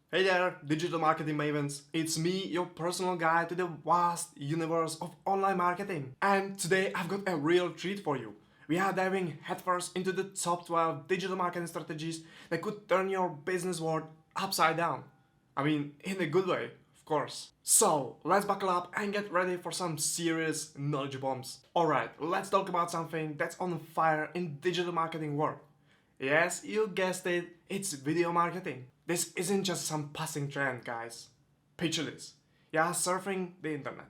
Hey there, digital marketing mavens. It's me, your personal guide to the vast universe of online marketing. And today I've got a real treat for you. We are diving headfirst into the top 12 digital marketing strategies that could turn your business world upside down. I mean, in a good way, of course. So, let's buckle up and get ready for some serious knowledge bombs. Alright, let's talk about something that's on fire in digital marketing world. Yes, you guessed it, it's video marketing. This isn't just some passing trend, guys. Picture this. You're surfing the internet.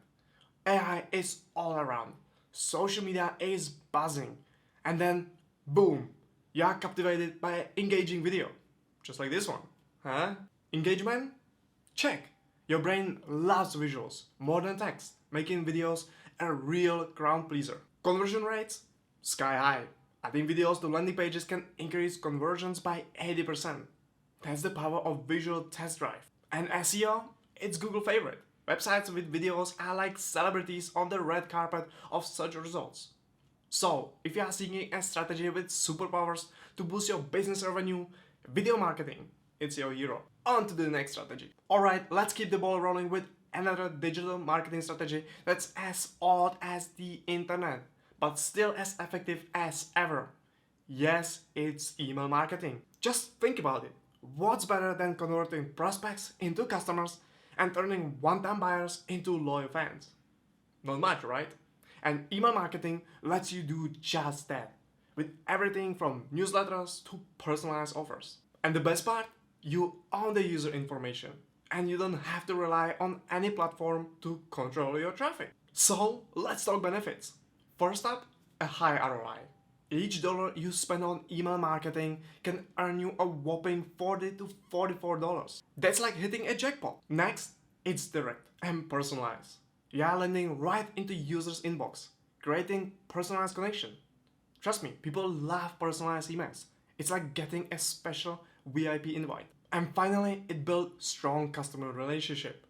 AI is all around. Social media is buzzing. And then, boom, you're captivated by an engaging video. Just like this one. Huh? Engagement? Check. Your brain loves visuals more than text, making videos a real crowd pleaser. Conversion rates? Sky high. Adding videos to landing pages can increase conversions by 80%. That's the power of visual test drive. And SEO? It's Google favorite. Websites with videos are like celebrities on the red carpet of search results. So, if you are seeking a strategy with superpowers to boost your business revenue, video marketing, it's your hero. On to the next strategy. Alright, let's keep the ball rolling with another digital marketing strategy that's as old as the internet, but still as effective as ever. Yes, it's email marketing. Just think about it. What's better than converting prospects into customers and turning one-time buyers into loyal fans? Not much, right? And email marketing lets you do just that, with everything from newsletters to personalized offers. And the best part? You own the user information, and you don't have to rely on any platform to control your traffic. So, let's talk benefits. First up, a high ROI. Each dollar you spend on email marketing can earn you a whopping $40 to $44. That's like hitting a jackpot. Next, it's direct and personalized. You're landing right into users' inbox, creating personalized connection. Trust me, people love personalized emails. It's like getting a special VIP invite. And finally, it builds strong customer relationship.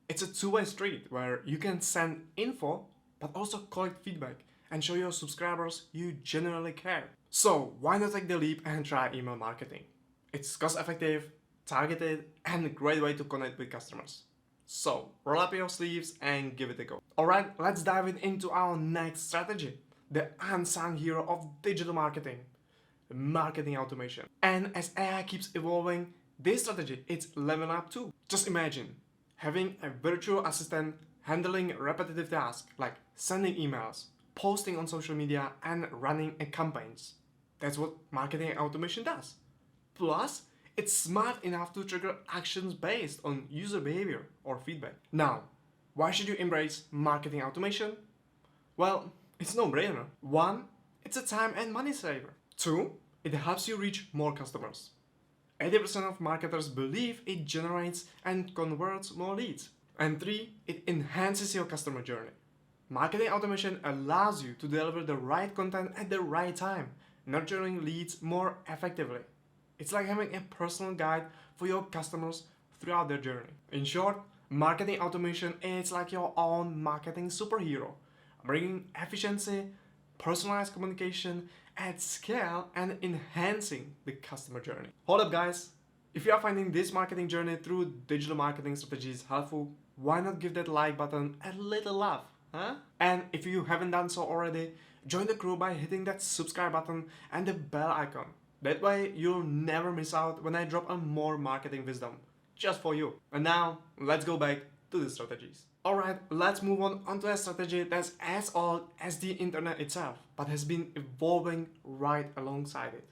It's a two-way street where you can send info but also collect feedback and show your subscribers you genuinely care. So why not take the leap and try email marketing? It's cost effective, targeted, and a great way to connect with customers. So roll up your sleeves and give it a go. Alright, let's dive into our next strategy, the unsung hero of digital marketing, marketing automation. And as AI keeps evolving, this strategy is leveling up too. Just imagine having a virtual assistant handling repetitive tasks like sending emails, posting on social media, and running campaigns. That's what marketing automation does. Plus, it's smart enough to trigger actions based on user behavior or feedback. Now, why should you embrace marketing automation? Well, it's no-brainer. One, it's a time and money saver. Two, it helps you reach more customers. 80% of marketers believe it generates and converts more leads. And three, it enhances your customer journey. Marketing automation allows you to deliver the right content at the right time, nurturing leads more effectively. It's like having a personal guide for your customers throughout their journey. In short, marketing automation is like your own marketing superhero, bringing efficiency, personalized communication at scale, and enhancing the customer journey. Hold up, guys. If you are finding this marketing journey through digital marketing strategies helpful, why not give that like button a little love? Huh? And if you haven't done so already, join the crew by hitting that subscribe button and the bell icon. That way you'll never miss out when I drop on more marketing wisdom just for you. And now let's go back to the strategies. Alright, let's move on onto a strategy that's as old as the internet itself, but has been evolving right alongside it.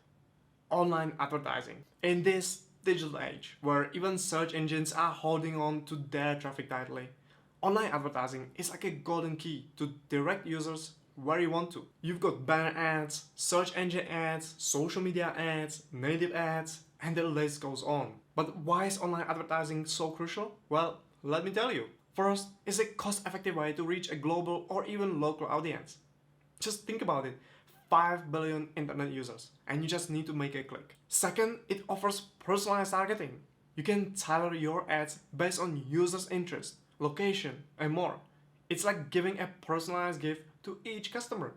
Online advertising. In this digital age, where even search engines are holding on to their traffic tightly, online advertising is like a golden key to direct users where you want to. You've got banner ads, search engine ads, social media ads, native ads, and the list goes on. But why is online advertising so crucial? Well, let me tell you. First, it's a cost-effective way to reach a global or even local audience. Just think about it. 5 billion internet users, and you just need to make a click. Second, it offers personalized targeting. You can tailor your ads based on users' interest, location, and more. It's like giving a personalized gift to each customer.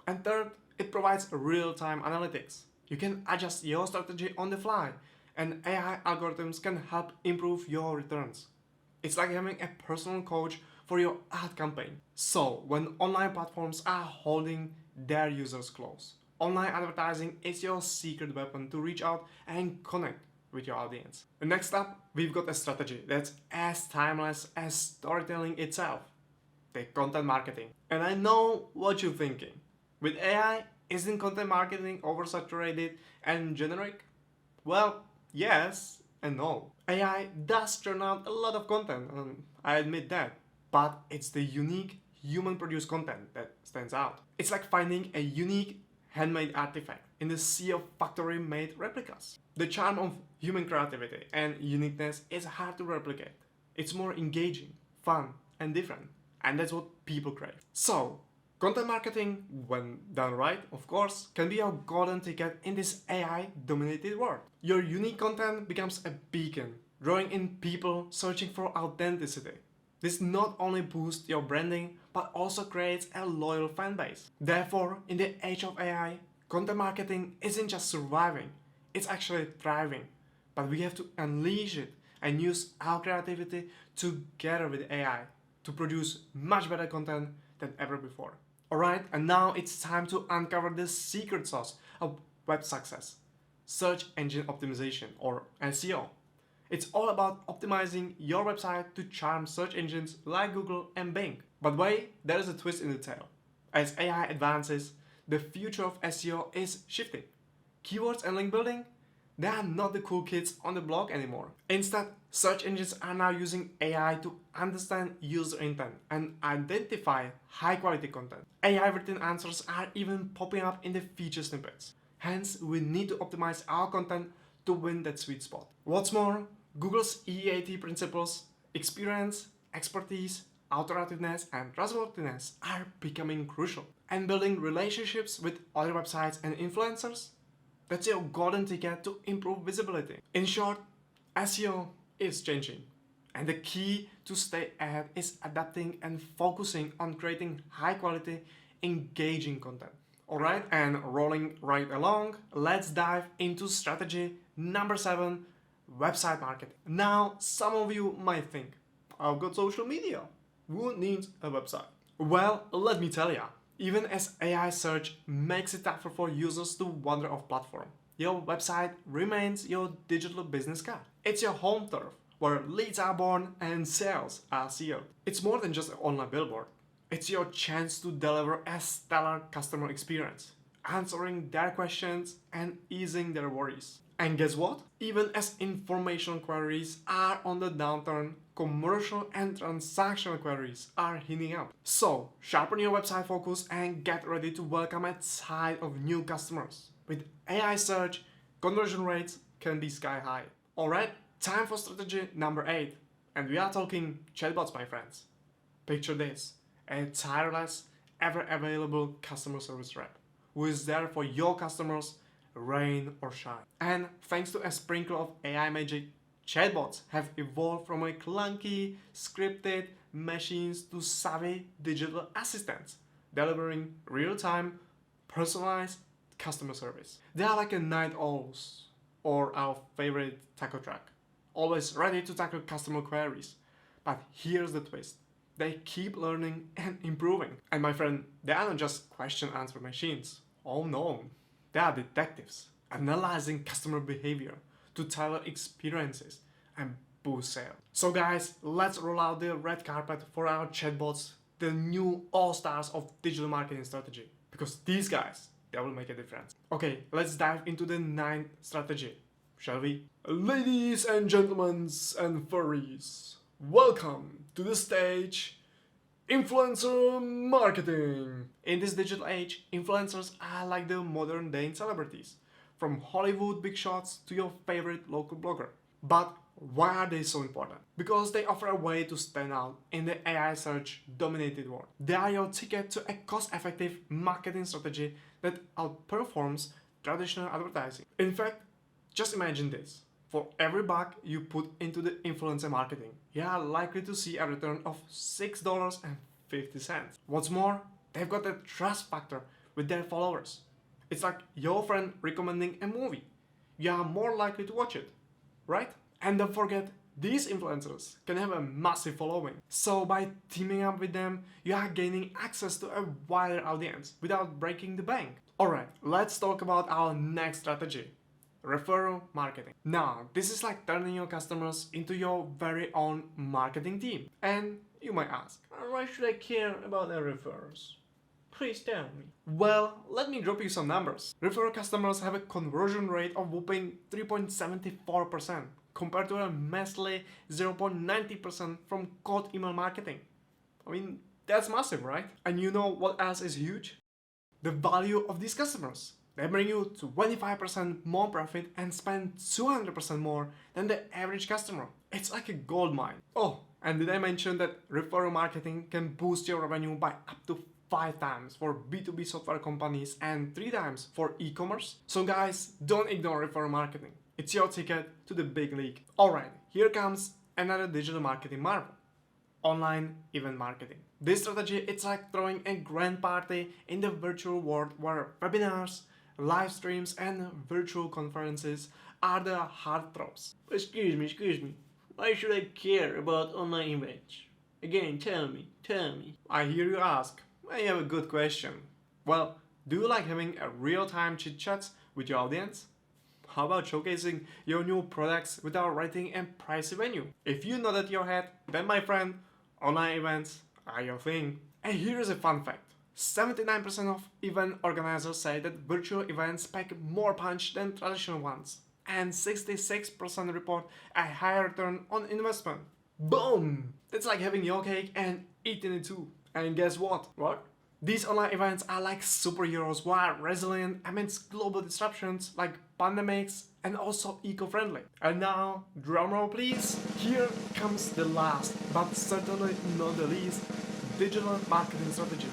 And third, it provides real-time analytics. You can adjust your strategy on the fly and AI algorithms can help improve your returns. It's like having a personal coach for your ad campaign. So, when online platforms are holding their users close, online advertising is your secret weapon to reach out and connect with your audience. And next up, we've got a strategy that's as timeless as storytelling itself: the content marketing. And I know what you're thinking. With AI, isn't content marketing oversaturated and generic? Well, yes and no. AI does turn out a lot of content, I admit that. But it's the unique human produced content that stands out. It's like finding a unique handmade artifact in the sea of factory made replicas. The charm of human creativity and uniqueness is hard to replicate. It's more engaging, fun, and different. And that's what people crave. So, content marketing, when done right, of course, can be a golden ticket in this AI-dominated world. Your unique content becomes a beacon, drawing in people searching for authenticity. This not only boosts your branding, but also creates a loyal fan base. Therefore, in the age of AI, content marketing isn't just surviving, it's actually thriving. But we have to unleash it and use our creativity together with AI to produce much better content than ever before. Alright, and now it's time to uncover the secret sauce of web success: search engine optimization, or SEO. It's all about optimizing your website to charm search engines like Google and Bing. But wait, there is a twist in the tale. As AI advances, the future of SEO is shifting. Keywords and link building, they are not the cool kids on the block anymore. Instead, search engines are now using AI to understand user intent and identify high-quality content. AI-written answers are even popping up in the feature snippets. Hence, we need to optimize our content to win that sweet spot. What's more, Google's EAT principles, experience, expertise, authoritativeness, and trustworthiness are becoming crucial. And building relationships with other websites and influencers, that's your golden ticket to improve visibility. In short, SEO is changing, and the key to stay ahead is adapting and focusing on creating high quality, engaging content. Alright, and rolling right along, let's dive into strategy number 7, website marketing. Now, some of you might think, I've got social media. Who needs a website? Well, let me tell ya. Even as AI search makes it tougher for users to wander off platform, your website remains your digital business card. It's your home turf, where leads are born and sales are sealed. It's more than just an online billboard. It's your chance to deliver a stellar customer experience, answering their questions and easing their worries. And guess what? Even as informational queries are on the downturn, commercial and transactional queries are heating up. So, sharpen your website focus and get ready to welcome a tide of new customers. With AI search, conversion rates can be sky high. Alright, time for strategy number 8. And we are talking chatbots, my friends. Picture this: a tireless, ever-available customer service rep who is there for your customers, rain or shine. And thanks to a sprinkle of AI magic, chatbots have evolved from a clunky, scripted machines to savvy digital assistants, delivering real-time, personalized customer service. They are like a night owls, or our favorite taco truck, always ready to tackle customer queries. But here's the twist: they keep learning and improving. And my friend, they are not just question-answer machines. Oh no, they are detectives, analyzing customer behavior to tailor experiences and boost sales. So guys, let's roll out the red carpet for our chatbots, the new all-stars of digital marketing strategy. Because these guys, they will make a difference. Okay, let's dive into the 9th strategy, shall we? Ladies and gentlemen and furries, welcome to the stage, influencer marketing. In this digital age, influencers are like the modern day celebrities, from Hollywood big shots to your favorite local blogger. But why are they so important? Because they offer a way to stand out in the AI search dominated world. They are your ticket to a cost-effective marketing strategy that outperforms traditional advertising. In fact, just imagine this: for every buck you put into the influencer marketing, you are likely to see a return of $6.50. What's more, they've got a trust factor with their followers. It's like your friend recommending a movie. You are more likely to watch it. right? And don't forget, these influencers can have a massive following. So by teaming up with them, you are gaining access to a wider audience without breaking the bank. Alright, let's talk about our next strategy. Referral marketing. Now, this is like turning your customers into your very own marketing team. And you might ask, why should I care about their referrals? Please tell me. Well, let me drop you some numbers. Referral customers have a conversion rate of whopping 3.74% compared to a measly 0.90% from cold email marketing. I mean, that's massive, right? And you know what else is huge? The value of these customers. They bring you 25% more profit and spend 200% more than the average customer. It's like a gold mine. Oh, and did I mention that referral marketing can boost your revenue by up to 5 times for B2B software companies and 3 times for e-commerce? So guys, don't ignore referral marketing. It's your ticket to the big league. Alright, here comes another digital marketing marvel. Online event marketing. This strategy, it's like throwing a grand party in the virtual world where webinars, live streams and virtual conferences are the heartthrobs. Excuse me. Why should I care about online events? Again, tell me. I hear you ask. I have a good question. Well, do you like having a real-time chit-chats with your audience? How about showcasing your new products without renting a pricey venue? If you nodded your head, then my friend, online events are your thing. And here's a fun fact. 79% of event organizers say that virtual events pack more punch than traditional ones. And 66% report a higher return on investment. Boom! It's like having your cake and eating it too. And guess what? What? These online events are like superheroes who are resilient amidst global disruptions like pandemics and also eco-friendly. And now, drumroll please, here comes the last, but certainly not the least, digital marketing strategy.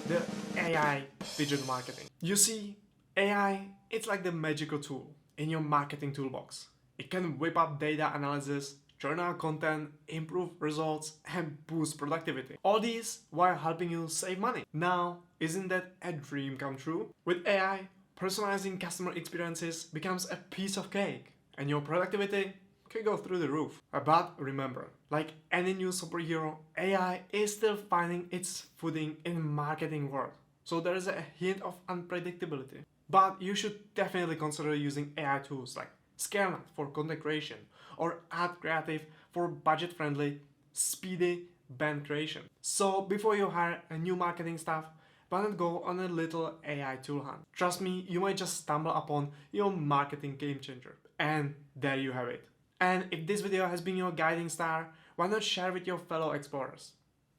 The AI digital marketing. You see, AI, it's like the magical tool in your marketing toolbox. It can whip up data analysis, churn out content, improve results, and boost productivity. All these while helping you save money. Now, isn't that a dream come true? With AI, personalizing customer experiences becomes a piece of cake, and your productivity can go through the roof. But remember, like any new superhero, AI is still finding its footing in marketing world. So there is a hint of unpredictability. But you should definitely consider using AI tools like Skyrocket for content creation or Ad Creative for budget-friendly, speedy band creation. So before you hire a new marketing staff, why not go on a little AI tool hunt? Trust me, you might just stumble upon your marketing game changer. And there you have it. And if this video has been your guiding star, why not share with your fellow explorers?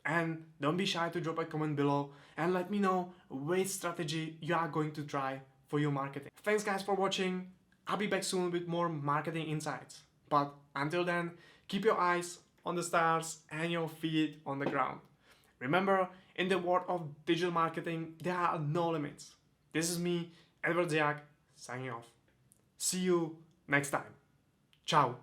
And don't be shy to drop a comment below and let me know which strategy you are going to try for your marketing. Thanks guys for watching. I'll be back soon with more marketing insights. But until then, keep your eyes on the stars and your feet on the ground. Remember, in the world of digital marketing, there are no limits. This is me, Edward Ziak, signing off. See you next time. Ciao.